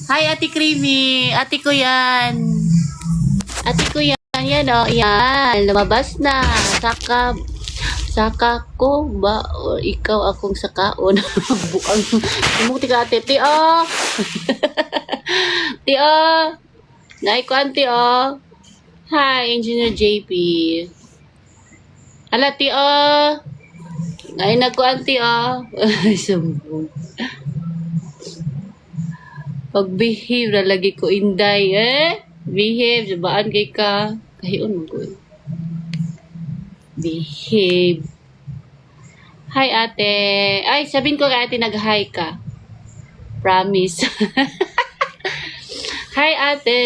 Hi, Ate Creamy. Ate ko yan. Ate ko yan. Yan, o. Yan. Lumabas na. Saka ko ba? O ikaw akong sakaon. Bukang. Tumukti ka, ate. Tio. Tio. Naikuan, Tio. Hi, Engineer JP. Ala, Tio. Ay, nagkuan, Tio. Sumbong. Pag-behave na lagi ko inday, behave, sabaan kay ka. Kahiyon mo ko. Behave. Hi, ate. Ay, sabihin ko kay ate nag-hi ka. Promise. Hi, ate.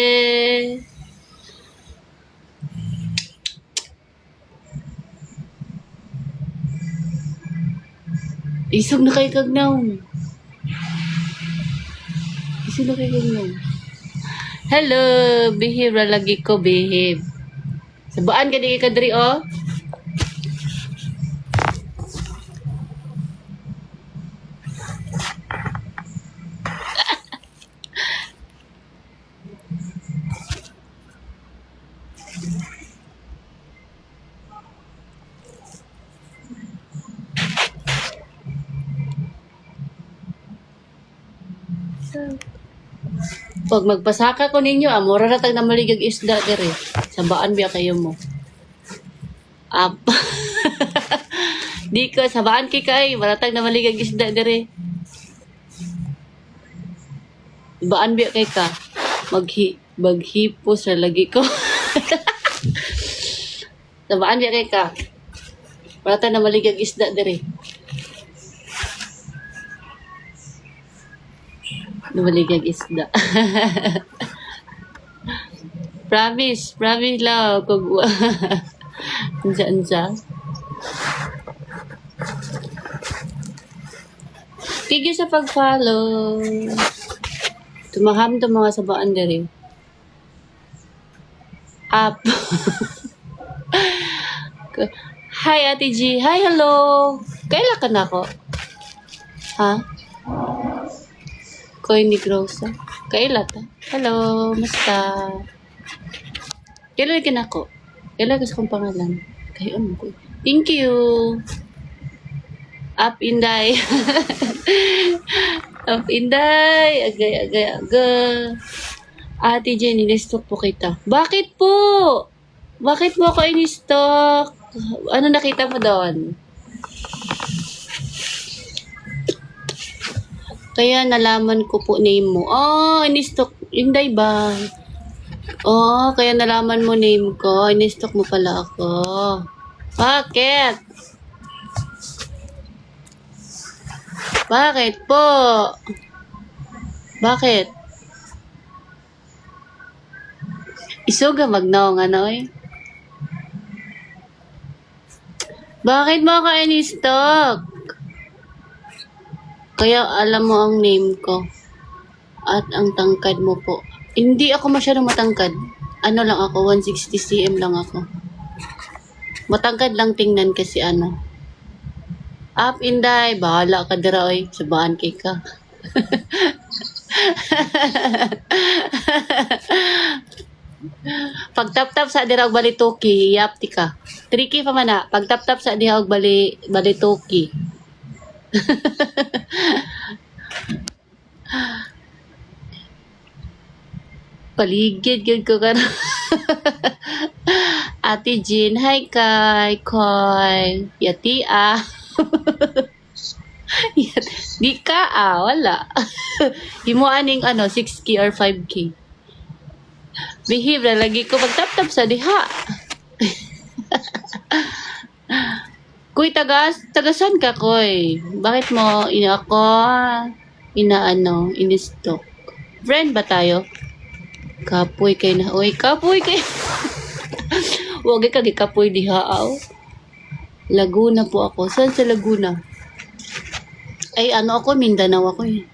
Isog na kay kagnaw. Hello, behave ra lagi ko, behave. Sabaan ka di ka diri, oh. Pag magpasaka ko ninyo, mura na tag na maligag isda dere. Sabaan biya kayo mo. Up. Di ko, sabaan kay maratag na maligag isda dere. Sabaan biya kay ka. Maghipos na lagi ko. Sabaan biya kay ka. Maratag na maligag isda dere. Numaligag isda. Promise lang. Ansa. Thank you sa pag-follow. Tumaham to mga sabaan dere. Up. Hi, Ate G. Hi, hello. Kailan ka na ako? Ha? Koy ni Grosa. Kailan ta? Hello, musta? Kailan ka na ako? Kailan ka sa kong pangalan? Kayo mo ko. Thank you. Up Inday. Up Inday. Agay. Ate Jenny, in-stock po kita. Bakit po? Bakit mo ako in-stock? Ano nakita mo doon? Kaya nalaman ko po name mo. Oh, in-stock. Inday ba? Oh, kaya nalaman mo name ko. In-stock mo pala ako. Bakit? Bakit po? Bakit? Isuga magnaw nga na eh. Bakit mo ako in-stock? Kaya alam mo ang name ko. At ang tangkad mo po. Hindi ako masyadong matangkad. Ano lang ako, 160 cm lang ako. Matangkad lang tingnan kasi ano. Up Inday, bahala ka dira oy. Sabaan kay ka. Pag tap-tap sa dira og balitoki, yapti ka. Tricky pa man na. Pag tap-tap sa dira og balitoki. Paligid gud ko kan. Ate Jean, hi kay Koy. Yati Di ka wala. Himo aning 6K or 5K. Behave na lagi ko pag tap-tap sa diha. Kuy, tagasan ka, Koy. Bakit mo in-stock? Friend ba tayo? Kapoy kay na. Oy, kapoy kay. Wag ka kapoy diha, Laguna po ako. Saan sa Laguna? Ay, ako, Mindanao ako eh.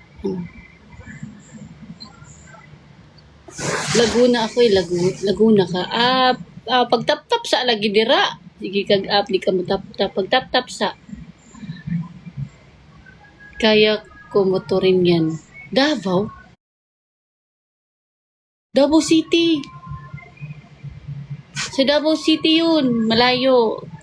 Laguna ako eh, Laguna ka. Pag tap-tap sa lagi dira. Sige kag-up, di ka mo tap-tap. Pag tap-tap sa. Kaya ko motorin yan. Davao? Davao City. Sa Davao City yun. Malayo.